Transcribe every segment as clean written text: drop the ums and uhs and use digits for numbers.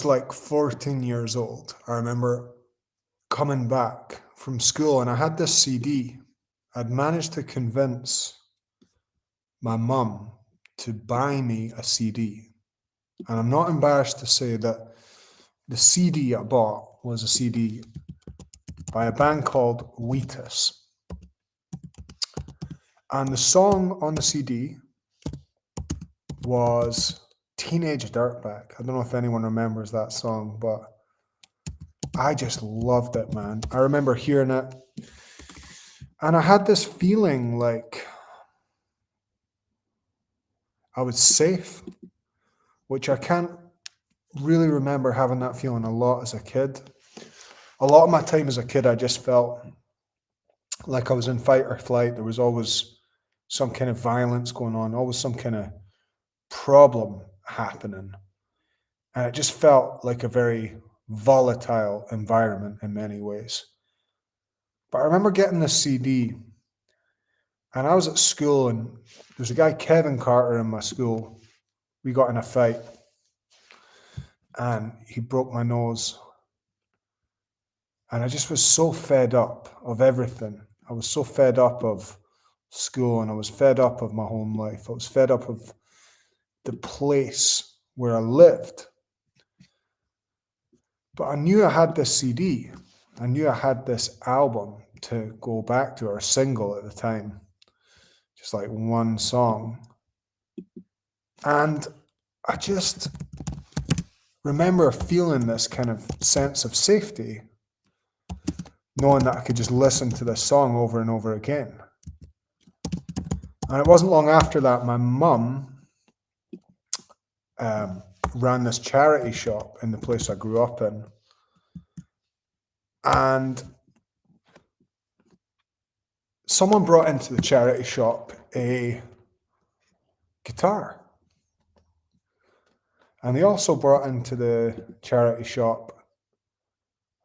like 14 years old. I remember coming back from school and I had this CD. I'd managed to convince my mum to buy me a CD. And I'm not embarrassed to say that the CD I bought was a CD by a band called Wheatus. And the song on the CD was Teenage Dirtbag. I don't know if anyone remembers that song, but I just loved it, man. I remember hearing it, and I had this feeling like I was safe, which I can't really remember having that feeling a lot as a kid. A lot of my time as a kid, I just felt like I was in fight or flight. There was always some kind of violence going on, always some kind of problem happening. And it just felt like a very volatile environment in many ways. But I remember getting this CD, and I was at school, and there's a guy, Kevin Carter, in my school. We got in a fight, and he broke my nose. And I just was so fed up of everything. I was so fed up of school, and I was fed up of my home life. I was fed up of the place where I lived. But I knew I had this CD. I knew I had this album to go back to, or a single at the time, just like one song. And I just remember feeling this kind of sense of safety, knowing that I could just listen to this song over and over again. And it wasn't long after that, my mum ran this charity shop in the place I grew up in. And someone brought into the charity shop a guitar. And they also brought into the charity shop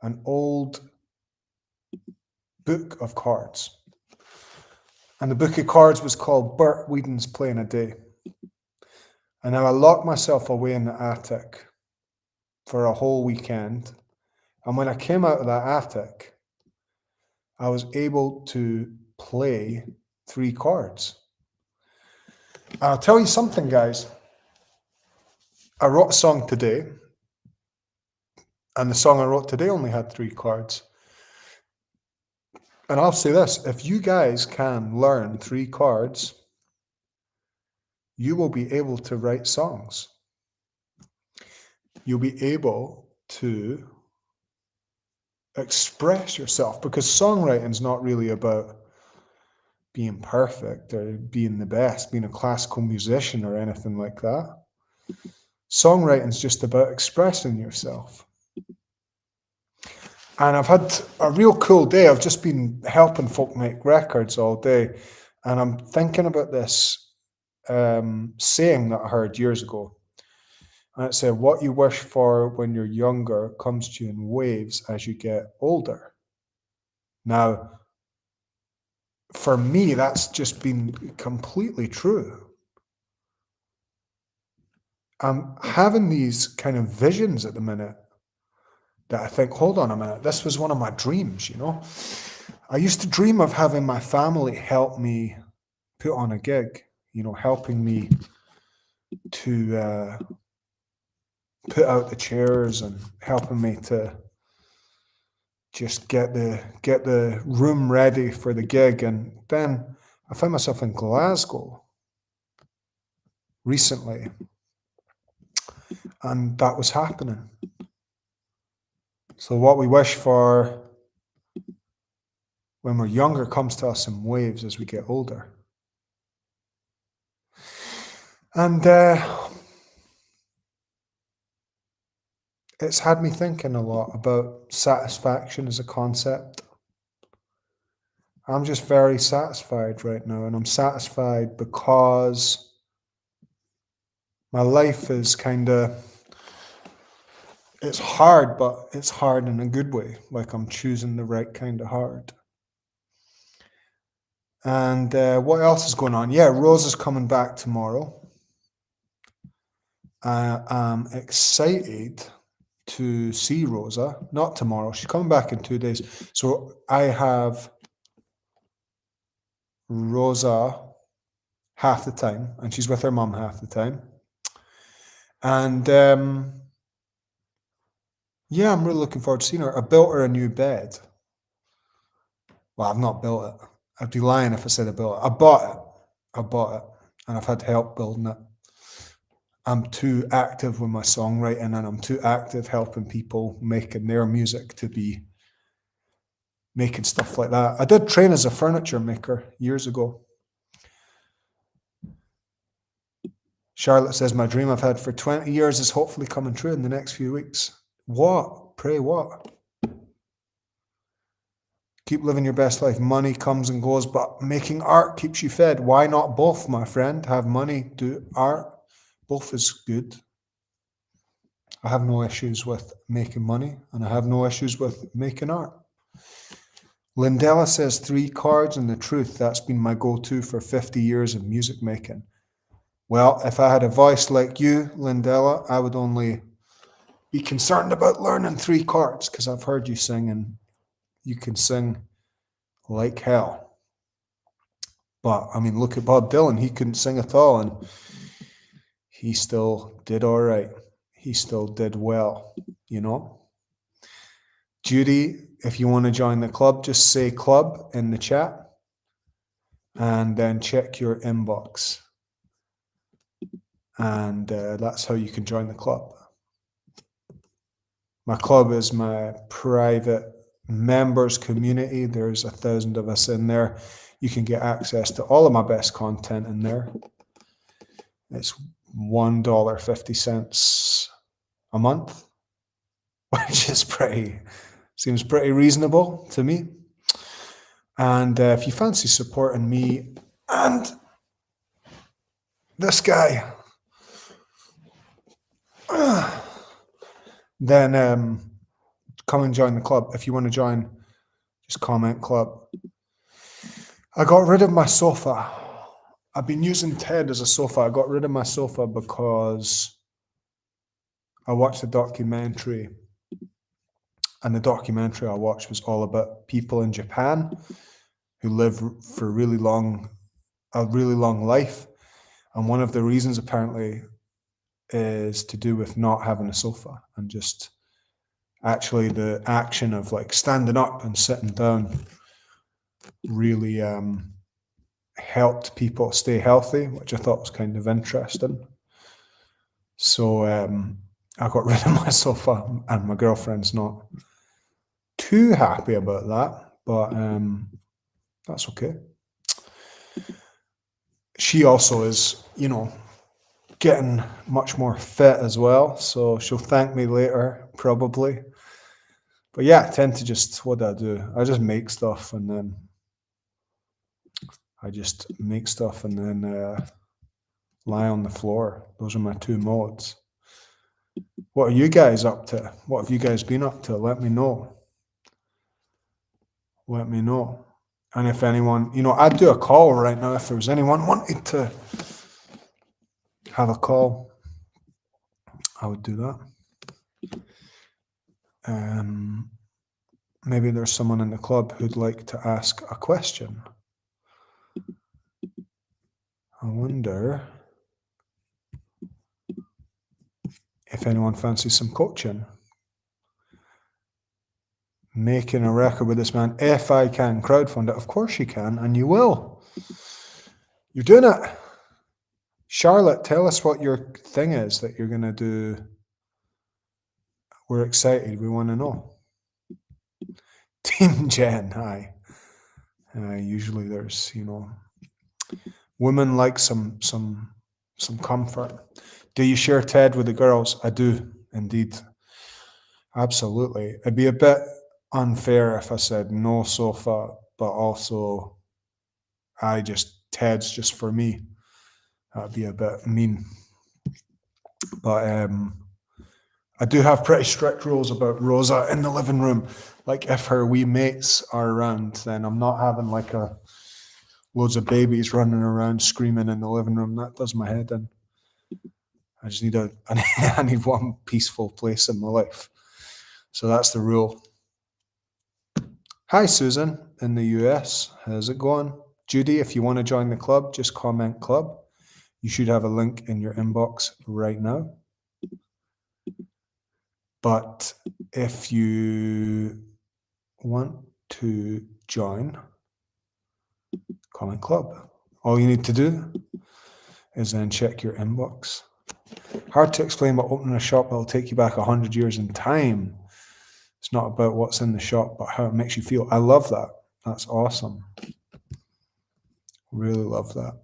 an old book of cards. And the book of cards was called Bert Whedon's Playing a Day. And now I locked myself away in the attic for a whole weekend. And when I came out of that attic, I was able to play 3 chords. And I'll tell you something, guys. I wrote a song today, and the song I wrote today only had 3 chords. And I'll say this, if you guys can learn 3 chords, you will be able to write songs. You'll be able to express yourself, because songwriting is not really about being perfect or being the best, being a classical musician or anything like that. Songwriting is just about expressing yourself. And I've had a real cool day. I've just been helping folk make records all day. And I'm thinking about this saying that I heard years ago. And it said, what you wish for when you're younger comes to you in waves as you get older. Now, for me, that's just been completely true. I'm having these kind of visions at the minute that I think, hold on a minute, this was one of my dreams, you know. I used to dream of having my family help me put on a gig, you know, helping me to put out the chairs and helping me to just get the room ready for the gig. And then I found myself in Glasgow recently, and that was happening. So what we wish for when we're younger comes to us in waves as we get older. And it's had me thinking a lot about satisfaction as a concept. I'm just very satisfied right now, and I'm satisfied because my life is kind of, it's hard, but it's hard in a good way, like I'm choosing the right kind of hard. And what else is going on? Yeah, Rose is coming back tomorrow. I'm excited to see Rosa, not tomorrow. She's coming back in 2 days. So I have Rosa half the time, and she's with her mum half the time. And yeah, I'm really looking forward to seeing her. I built her a new bed. Well, I've not built it. I'd be lying if I said I built it. I bought it, and I've had help building it. I'm too active with my songwriting, and I'm too active helping people making their music to be making stuff like that. I did train as a furniture maker years ago. Charlotte says, my dream I've had for 20 years is hopefully coming true in the next few weeks. What? Pray what? Keep living your best life. Money comes and goes, but making art keeps you fed. Why not both, my friend? Have money, do art. Both is good. I have no issues with making money, and I have no issues with making art. Lindella says 3 chords and the truth. That's been my go-to for 50 years of music making. Well, if I had a voice like you, Lindella, I would only be concerned about learning 3 chords, because I've heard you sing and you can sing like hell. But I mean, look at Bob Dylan. He couldn't sing at all, and he still did all right. He still did well, you know. Judy, if you want to join the club, just say club in the chat and then check your inbox. And that's how you can join the club. My club is my private members community. There's 1,000 of us in there. You can get access to all of my best content in there. It's $1.50 a month, which is seems pretty reasonable to me. And if you fancy supporting me and this guy, then come and join the club. If you want to join, just comment club. I got rid of my sofa. I've been using Ted as a sofa. I got rid of my sofa because I watched a documentary, and the documentary I watched was all about people in Japan who live for a really long life. And one of the reasons apparently is to do with not having a sofa, and just actually the action of like standing up and sitting down really helped people stay healthy, which I thought was kind of interesting. So I got rid of my sofa, and my girlfriend's not too happy about that, but that's okay. She also is, getting much more fit as well, so she'll thank me later, probably. But yeah, I tend to just, what do? I just make stuff, and then lie on the floor. Those are my 2 modes. What are you guys up to? What have you guys been up to? Let me know. And if anyone, I'd do a call right now if there was anyone wanting to have a call. I would do that. Maybe there's someone in the club who'd like to ask a question. I wonder if anyone fancies some coaching. Making a record with this man. If I can crowdfund it, of course you can, and you will. You're doing it. Charlotte, tell us what your thing is that you're going to do. We're excited. We want to know. Team Jen, hi. Usually there's, women like some comfort. Do you share Ted with the girls? I do, indeed. Absolutely. It'd be a bit unfair if I said no sofa, but also Ted's just for me. That'd be a bit mean. But I do have pretty strict rules about Rosa in the living room. Like if her wee mates are around, then I'm not having like loads of babies running around screaming in the living room. That does my head in. I just need I need one peaceful place in my life. So that's the rule. Hi, Susan in the US. How's it going? Judy, if you want to join the club, just comment club. You should have a link in your inbox right now. But if you want to join, comment club. All you need to do is then check your inbox. Hard to explain about opening a shop that will take you back 100 years in time. It's not about what's in the shop, but how it makes you feel. I love that. That's awesome. Really love that.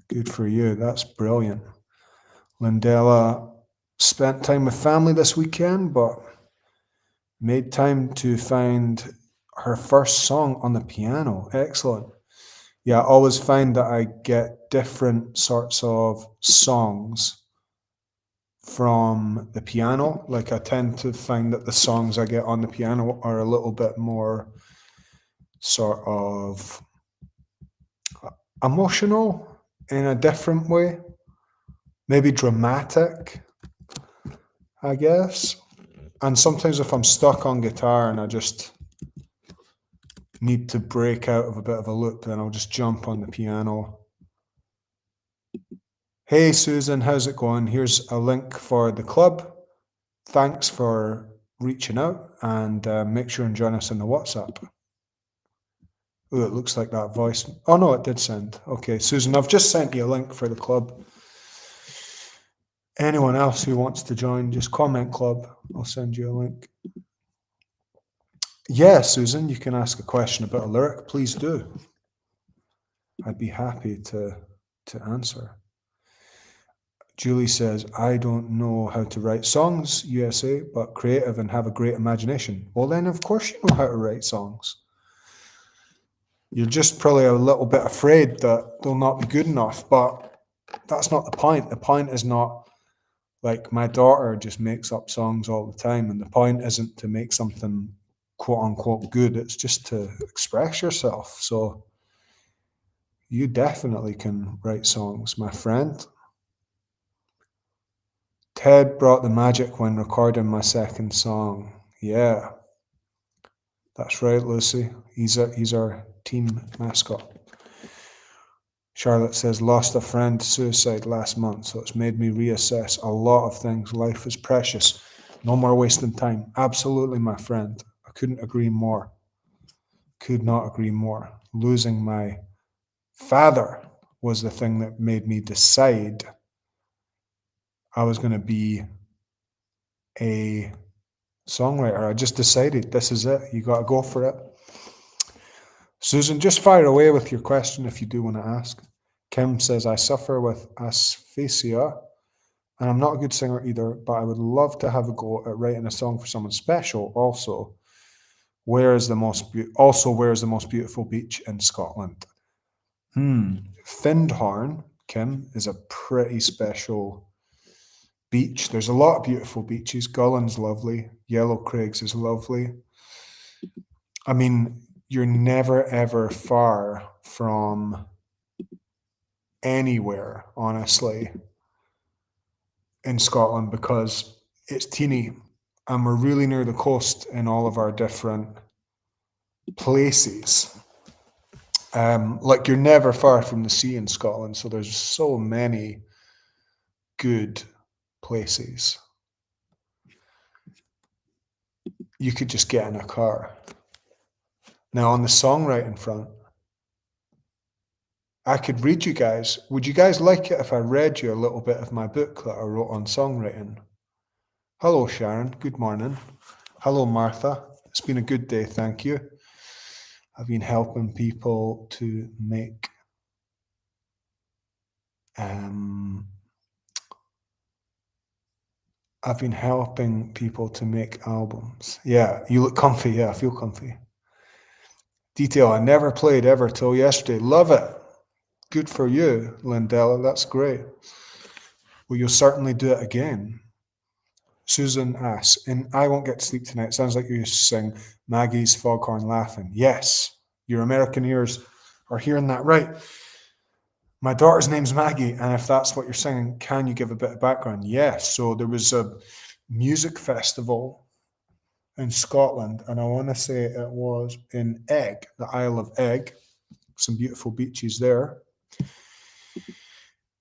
Good for you. That's brilliant. Lindella spent time with family this weekend, but made time to find her first song on the piano. Excellent. Yeah, I always find that I get different sorts of songs from the piano. Like I tend to find that the songs I get on the piano are a little bit more sort of emotional in a different way, maybe dramatic, I guess. And sometimes if I'm stuck on guitar and I just need to break out of a bit of a loop, then I'll just jump on the piano. Hey Susan, how's it going? Here's a link for the club. Thanks for reaching out, and make sure and join us in the WhatsApp. Oh, it looks like that voice. Oh no, it did send. Okay, Susan, I've just sent you a link for the club. Anyone else who wants to join, just comment club. I'll send you a link. Yeah, Susan, you can ask a question about a lyric. Please do. I'd be happy to answer. Julie says, I don't know how to write songs, USA, but creative and have a great imagination. Well, then, of course, you know how to write songs. You're just probably a little bit afraid that they'll not be good enough, but that's not the point. The point is not like my daughter just makes up songs all the time, and the point isn't to make something quote unquote good. It's just to express yourself. So you definitely can write songs, my friend. Ted brought the magic when recording my second song. Yeah, that's right, Lucy. He's our team mascot. Charlotte says, lost a friend to suicide last month, so it's made me reassess a lot of things. Life is precious. No more wasting time. Absolutely, my friend. I couldn't agree more. Could not agree more. Losing my father was the thing that made me decide I was going to be a songwriter. I just decided this is it. You got to go for it. Susan, just fire away with your question if you do want to ask. Kim says, I suffer with asphyxia and I'm not a good singer either, but I would love to have a go at writing a song for someone special. Also, where is the most beautiful beach in Scotland? Findhorn, Kim, is a pretty special beach. There's a lot of beautiful beaches. Gullen's lovely. Yellow Craigs is lovely. I mean, you're never ever far from anywhere, honestly, in Scotland because it's teeny and we're really near the coast in all of our different places. Like you're never far from the sea in Scotland, so there's so many good places. You could just get in a car. Now on the songwriting front, I could read you guys. Would you guys like it if I read you a little bit of my book that I wrote on songwriting? Hello, Sharon. Good morning. Hello, Martha. It's been a good day, thank you. I've been helping people to make albums. Yeah, you look comfy. Yeah, I feel comfy. Detail, I never played ever till yesterday. Love it. Good for you, Lindella. That's great. Well, you'll certainly do it again. Susan asks, and I won't get to sleep tonight. Sounds like you sing Maggie's Foghorn Laughing. Yes, your American ears are hearing that right. My daughter's name's Maggie, and if that's what you're singing, can you give a bit of background? Yes. So there was music festival in Scotland, and I want to say it was in Egg, the Isle of Egg. Some beautiful beaches there.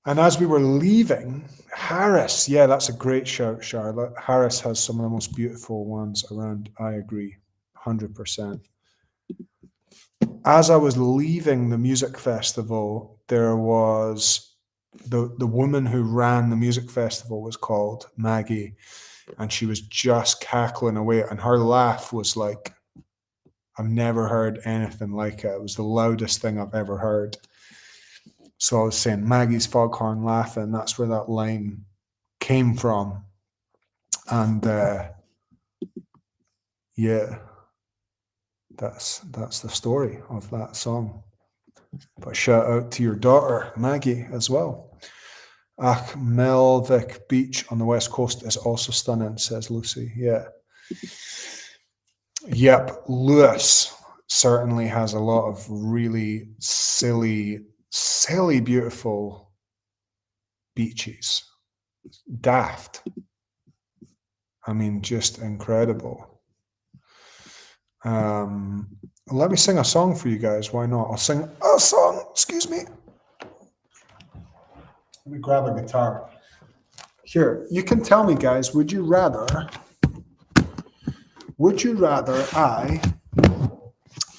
And as we were leaving, Harris, yeah, that's a great shout, Charlotte. Harris has some of the most beautiful ones around. I agree, 100%. As I was leaving the music festival, there was the woman who ran the music festival was called Maggie, and she was just cackling away, and her laugh was like, I've never heard anything like it. It was the loudest thing I've ever heard. So I was saying Maggie's foghorn laughing, that's where that line came from. And yeah, that's the story of that song. But shout out to your daughter, Maggie, as well. Melvik Beach on the west coast is also stunning, says Lucy. Yeah. Yep, Lewis certainly has a lot of really silly, beautiful beaches. Daft. I mean, just incredible. Let me sing a song for you guys. Why not? I'll sing a song. Excuse me. Let me grab a guitar. Here, you can tell me, guys, would you rather I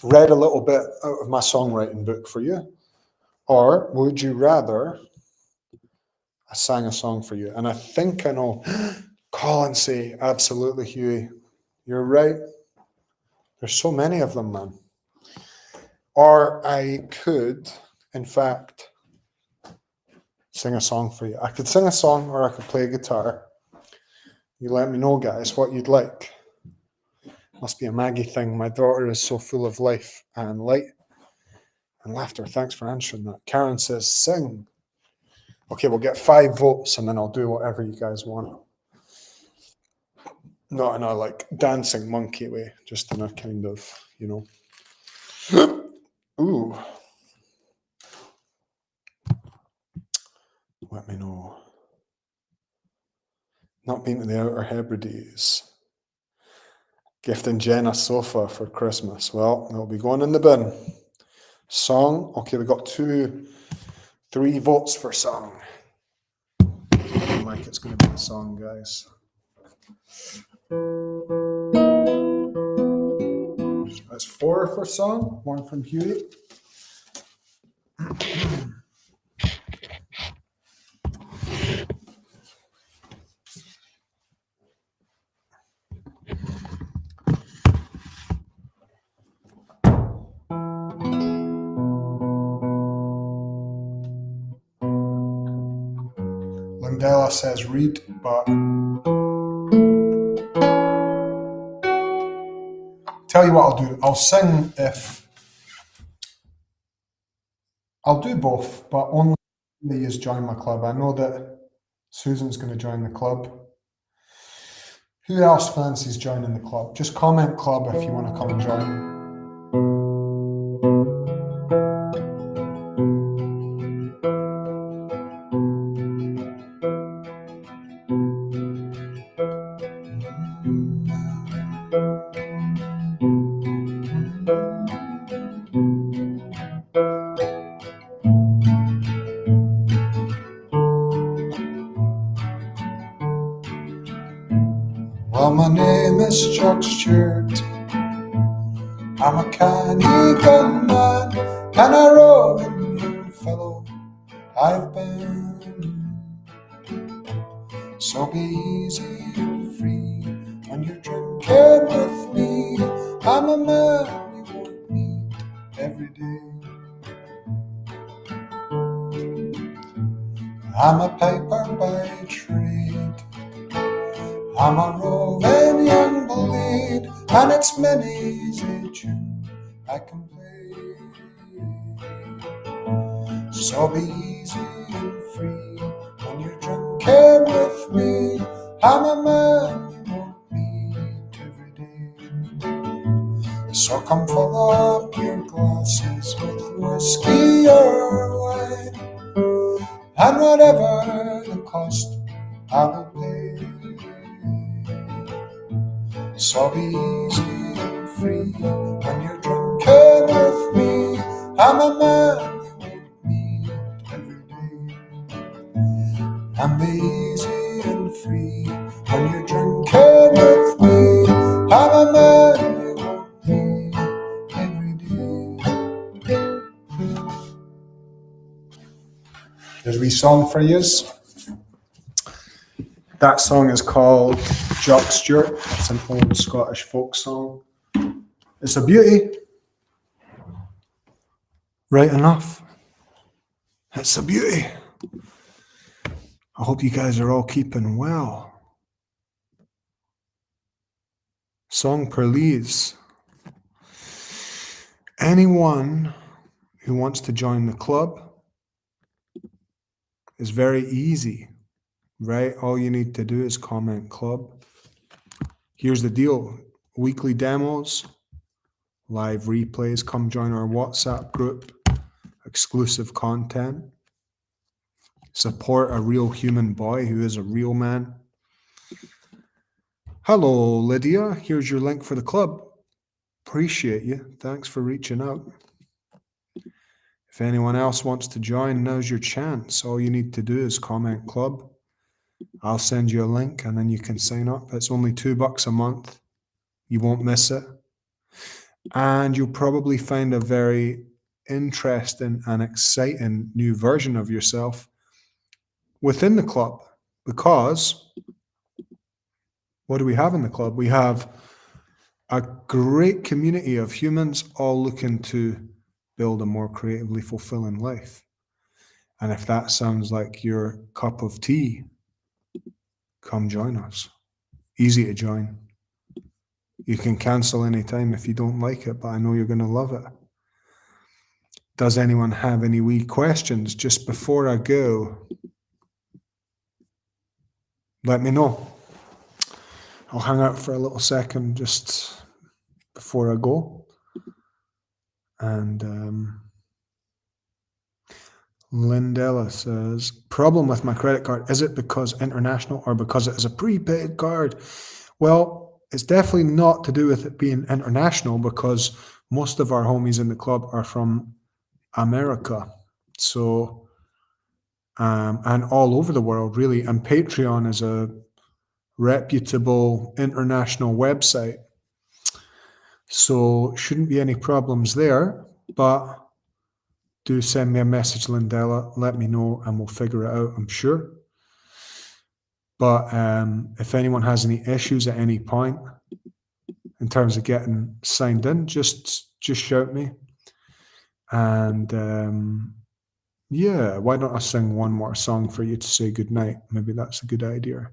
read a little bit out of my songwriting book for you? Or would you rather I sang a song for you? And I think I know. Colin say, absolutely, Huey. You're right. There's so many of them, man. Or I could, in fact, sing a song for you. I could sing a song or I could play a guitar. You let me know, guys, what you'd like. Must be a Maggie thing. My daughter is so full of life and light and laughter. Thanks for answering that. Karen says, sing. Okay, we'll get 5 votes and then I'll do whatever you guys want. Not in a like dancing monkey way, just in a kind of, you know. Ooh. Let me know. Not been to the Outer Hebrides. Gifting Jen a sofa for Christmas. Well, it'll be going in the bin. Song. Okay, we got 3 votes for song. Like it's going to be the song, guys. That's 4 for song. 1 from Huey. Lindella says read, but tell you what I'll do. I'll sing if I'll do both, but only is join my club. I know that Susan's going to join the club. Who else fancies joining the club? Just comment club if you want to come and join. Well, my name is Chuck Stewart. I'm a canny gun man and a roving young fellow I've been. So be easy and free when you're drinking with me. I'm a man you won't meet every day. I'm a piper by trade. I'm a roving young blade, and it's many easy tune I can play. So be easy and free when you're drinking with me. I'm a man you won't meet every day. So come fill up your glasses with whiskey or wine, and whatever the cost, I will pay. So easy and free when you're drinking with me. I'm a man you won't meet every day. I'm easy and free when you're drinking with me. I'm a man you won't meet every day. There's a wee song for yous. That song is called Jock Stewart. It's an old Scottish folk song. It's a beauty. Right enough. It's a beauty. I hope you guys are all keeping well. Song Perlease. Anyone who wants to join the club is very easy, right? All you need to do is comment club. Here's the deal. Weekly demos, live replays, come join our WhatsApp group, exclusive content, support a real human boy who is a real man. Hello, Lydia. Here's your link for the club. Appreciate you. Thanks for reaching out. If anyone else wants to join, now's your chance. All you need to do is comment club. I'll send you a link and then you can sign up. It's only $2 a month. You won't miss it. And you'll probably find a very interesting and exciting new version of yourself within the club. Because what do we have in the club? We have a great community of humans all looking to build a more creatively fulfilling life. And if that sounds like your cup of tea, come join us. Easy to join. You can cancel anytime if you don't like it, but I know you're going to love it. Does anyone have any wee questions just before I go? Let me know. I'll hang out for a little second just before I go. And Lindella says, problem with my credit card, is it because international or because it is a prepaid card? Well, it's definitely not to do with it being international because most of our homies in the club are from America. So, and all over the world, really. And Patreon is a reputable international website. So shouldn't be any problems there, but do send me a message, Lindella. Let me know and we'll figure it out, I'm sure. But if anyone has any issues at any point in terms of getting signed in, just shout me. And yeah, why don't I sing one more song for you to say goodnight? Maybe that's a good idea.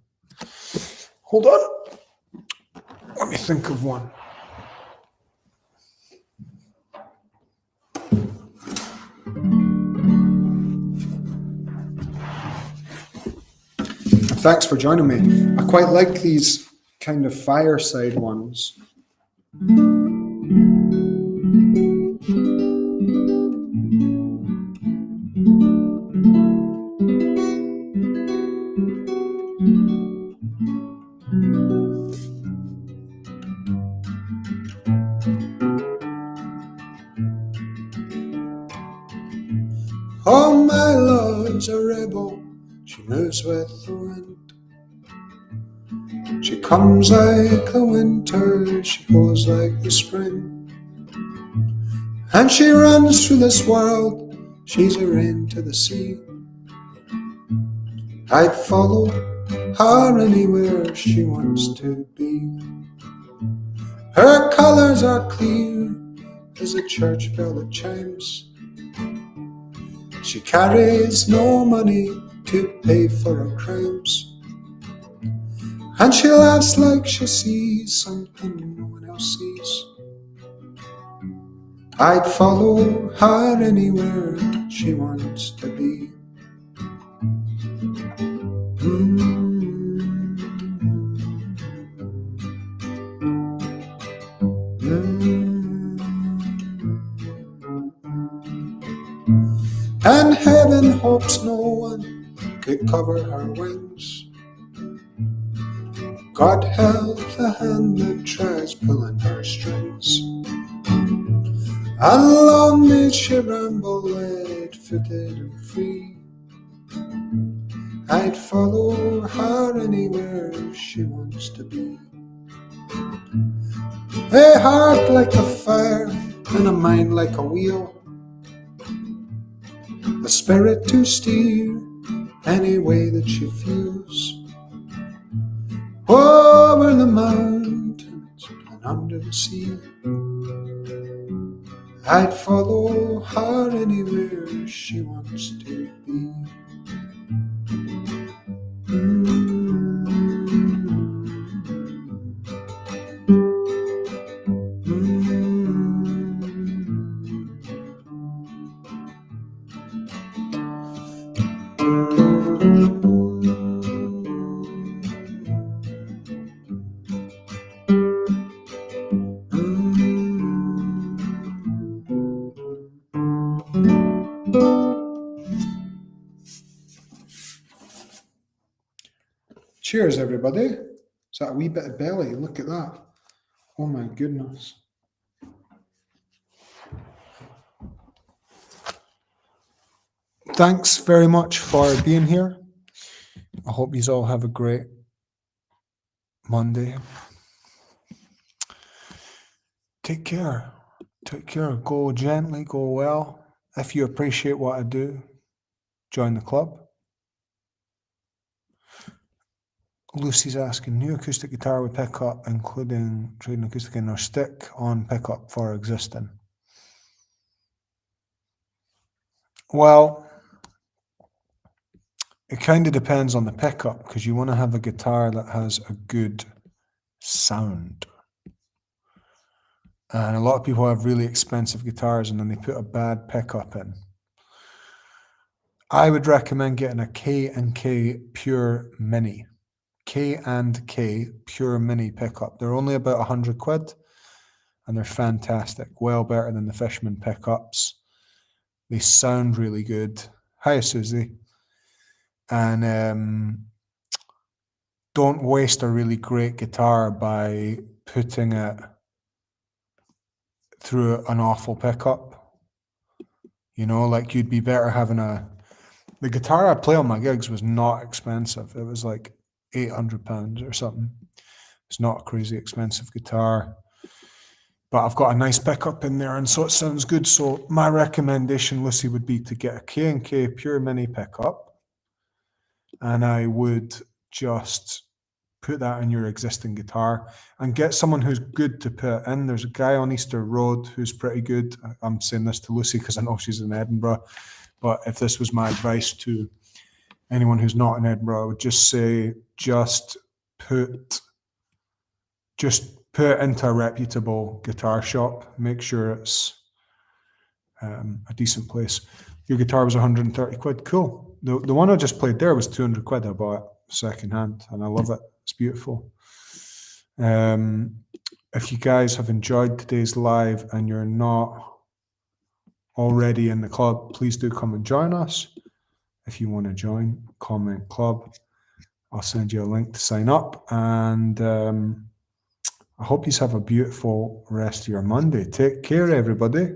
Hold on. Let me think of one. Thanks for joining me. I quite like these kind of fireside ones. Oh, my love's a rebel. She moves with the wind. She comes like the winter, she goes like the spring. And she runs through this world, she's a rain to the sea. I'd follow her anywhere she wants to be. Her colors are clear as a church bell that chimes. She carries no money to pay for her crimes. And she laughs like she sees something no one else sees. I'd follow her anywhere she wants to be. And heaven hopes no one could cover her wings. God help the hand that tries pulling her strings. Along did she ramble, lead-footed and free. I'd follow her anywhere she wants to be. A heart like a fire and a mind like a wheel, a spirit to steer any way that she feels. Over the mountains and under the sea, I'd follow her anywhere she wants to be. Cheers, everybody. Is that a wee bit of belly? Look at that. Oh my goodness. Thanks very much for being here. I hope you all have a great Monday. Take care. Take care. Go gently, go well. If you appreciate what I do, join the club. Lucy's asking, new acoustic guitar with pickup, including trading acoustic in or stick on pickup for existing. Well, it kind of depends on the pickup, because you want to have a guitar that has a good sound. And a lot of people have really expensive guitars and then they put a bad pickup in. I would recommend getting a K&K Pure Mini. K&K Pure Mini pickup. They're only about 100 quid and they're fantastic. Well better than the Fishman pickups. They sound really good. Hi, Susie. And don't waste a really great guitar by putting it through an awful pickup. You know, like you'd be better having the guitar I play on my gigs was not expensive. It was like £800 or something. It's not a crazy expensive guitar, but I've got a nice pickup in there and so it sounds good. So my recommendation, Lucy, would be to get a K&K Pure Mini pickup, and I would just put that in your existing guitar and get someone who's good to put in. There's a guy on Easter Road who's pretty good. I'm saying this to Lucy because I know she's in Edinburgh, but if this was my advice to anyone who's not in Edinburgh, I would just say just put it into a reputable guitar shop. Make sure it's a decent place. Your guitar was 130 quid. Cool. The one I just played there was 200 quid. I bought it secondhand and I love it. It's beautiful. If you guys have enjoyed today's live and you're not already in the club, please do come and join us. If you want to join, comment club. I'll send you a link to sign up. And I hope you have a beautiful rest of your Monday. Take care, everybody.